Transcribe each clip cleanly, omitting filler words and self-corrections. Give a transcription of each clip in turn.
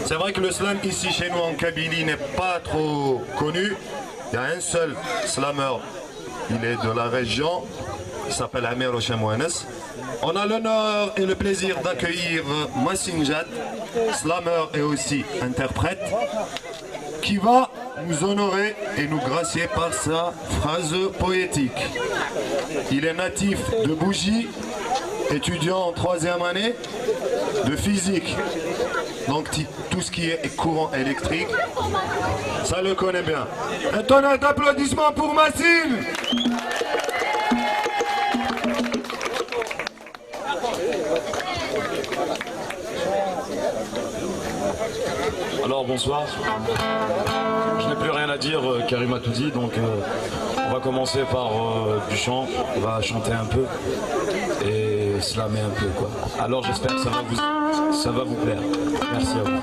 C'est vrai que le slam ici chez nous en Kabylie n'est pas trop connu. Il y a un seul slammer, il est de la région, il s'appelle Amir Oshemouanes. On a l'honneur et le plaisir d'accueillir Massinjad, slammer et aussi interprète, qui va nous honorer et nous gracier par sa phrase poétique. Il est natif de Bougie, étudiant en 3e année de physique. Donc tout ce qui est courant électrique, ça le connaît bien. Un tonnerre d'applaudissements pour Massine. Alors bonsoir, je n'ai plus rien à dire, Karim a tout dit, donc on va commencer par du chant, on va chanter un peu et slammer un peu quoi. Alors j'espère que ça va vous plaire. Merci à vous.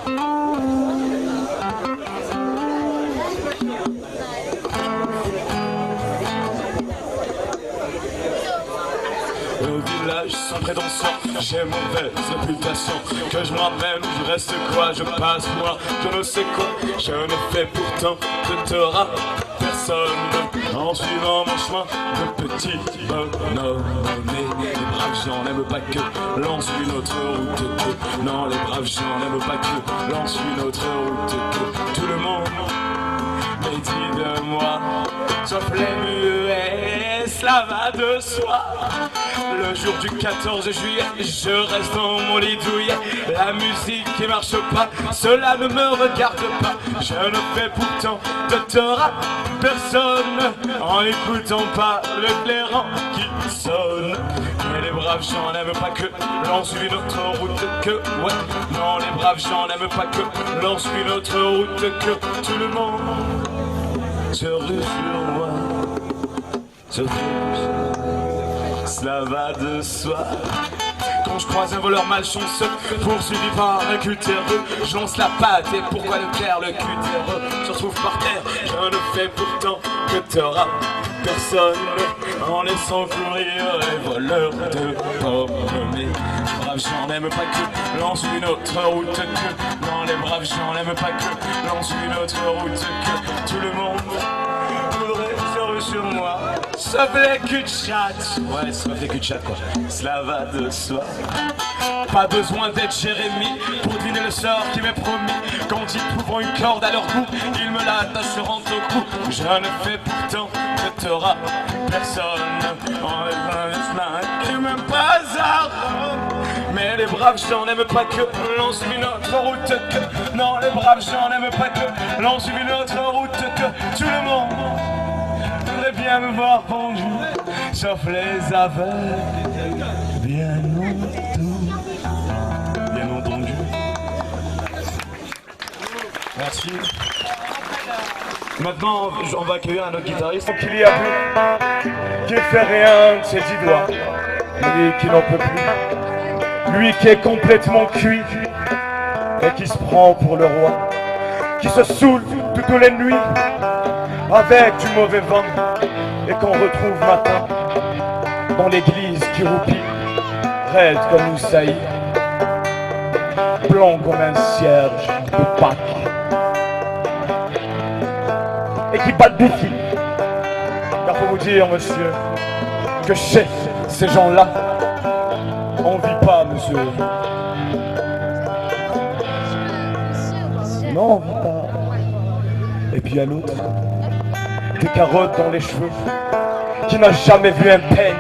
Au village sans prétention, j'ai mauvaise réputation. Que je m'emmène, je reste quoi, je passe moi, je ne sais quoi. Je ne fais pourtant que te rappeler personne en suivant mon chemin de petit bonhomme. Mais les braves gens n'aiment pas que l'on suit notre route que. Non, les braves gens n'aiment pas que l'on suit notre route que. Tout le monde mais dit de moi, sauf les muets, cela va de soi. Le jour du 14 juillet, je reste dans mon lit douillet. La musique qui marche pas, cela ne me regarde pas. Je ne fais pourtant de tort à personne en n'écoutant pas le clairon qui sonne. Mais les braves gens n'aiment pas que l'on suit notre route que. Ouais, non, les braves gens n'aiment pas que l'on suit notre route que. Tout le monde se rue sur moi, se cela va de soi. Quand je croise un voleur malchanceux, poursuivi par un cutéreux, je lance la patte et pourquoi le clair, le cutéreux se retrouve par terre. Je ne fais pourtant que t'auras personne en laissant courir les voleurs de pommes. Mais les braves gens n'aiment pas que l'on suit notre route que. Non, les braves gens n'aiment pas que l'on suit notre route que. Tout le monde voudrait sur moi, sauf les cul de chat. Ouais, sauf les cul de chat quoi. Cela va de soi. Pas besoin d'être Jérémie pour deviner le sort qui m'est promis. Quand ils trouveront une corde à leur cou, ils me l'attacheront au cou. Je ne fais pourtant que t'auras personne en et même pas hasard. Mais les braves gens n'aiment pas que l'on suit notre route que. Non, les braves gens n'aiment pas que l'on suit notre route que. Tout le monde voudrait bien me voir pendu, sauf les aveugles, bien entendu. Merci. Maintenant, on va accueillir un autre guitariste. Qu'il y a plus, qui ne fait rien de ses 10 doigts, lui qui n'en peut plus, lui qui est complètement cuit et qui se prend pour le roi, qui se saoule toutes les nuits avec du mauvais vin et qu'on retrouve matin dans l'église qui roupit, raide comme une saillie, blanc comme un cierge de Pâques et qui bat le défi. Car faut vous dire, monsieur, que chez ces gens-là, on vit pas, monsieur. Non, on vit pas. Et puis à l'autre, des carottes dans les cheveux, qui n'a jamais vu un peigne,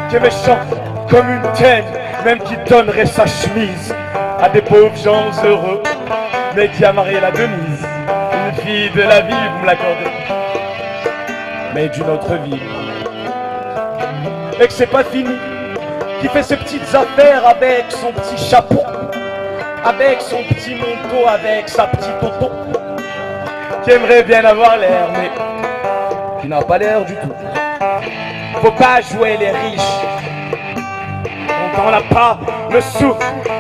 qui est méchant comme une teigne, même qui donnerait sa chemise à des pauvres gens heureux, mais qui a marié la Denise, une fille de la vie, vous me l'accordez, mais d'une autre vie. Et que c'est pas fini, qui fait ses petites affaires avec son petit chapeau, avec son petit manteau, avec sa petite auto, qui aimerait bien avoir l'air, mais qui n'a pas l'air du tout. Faut pas jouer les riches quand on n'a pas le sou.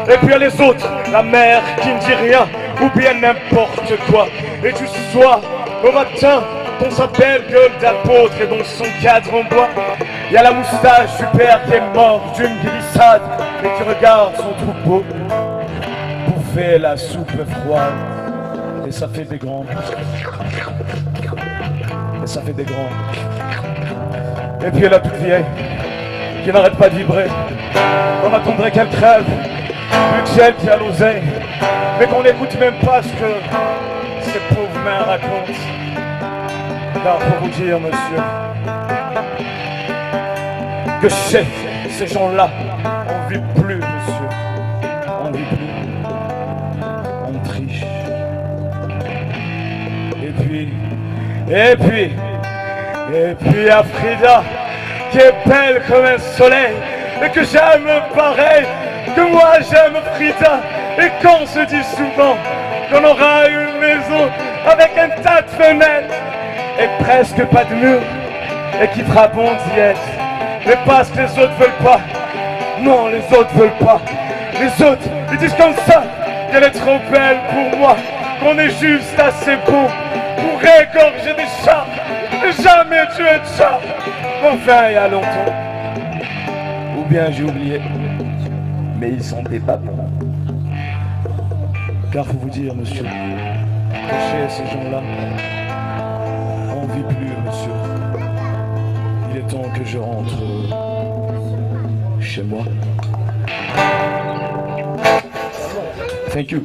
Et puis il y a les autres, la mère qui ne dit rien, ou bien n'importe quoi. Et du soir au matin, dans sa belle gueule d'apôtre et dans son cadre en bois, il y a la moustache du père qui est mort d'une glissade et qui regarde son troupeau fait la soupe froide. Et ça fait des grands. Et ça fait des grands. Et puis la toute vieille, qui n'arrête pas de vibrer. On attendrait qu'elle crève, vu que c'est elle qui a l'oseille. Mais qu'on n'écoute même pas ce que ces pauvres mains racontent. Car pour vous dire, monsieur, que chez ces gens-là, on vit plus, monsieur. On vit plus. On triche. Et puis à Frida, qui est belle comme un soleil, et que j'aime pareil, que moi j'aime Frida. Et qu'on se dit souvent qu'on aura une maison avec un tas de fenêtres et presque pas de mur, et qui fera bon d'y être. Mais parce que les autres veulent pas. Non, les autres veulent pas. Les autres, ils disent comme ça qu'elle est trop belle pour moi, qu'on est juste assez beau pour égorger des chats et jamais tuer de chat. Enfin, il y a longtemps. Ou bien j'ai oublié. Mais ils sont des papons. Car faut vous dire, monsieur, que chez ces gens-là, on vit plus, monsieur. Il est temps que je rentre chez moi. Thank you.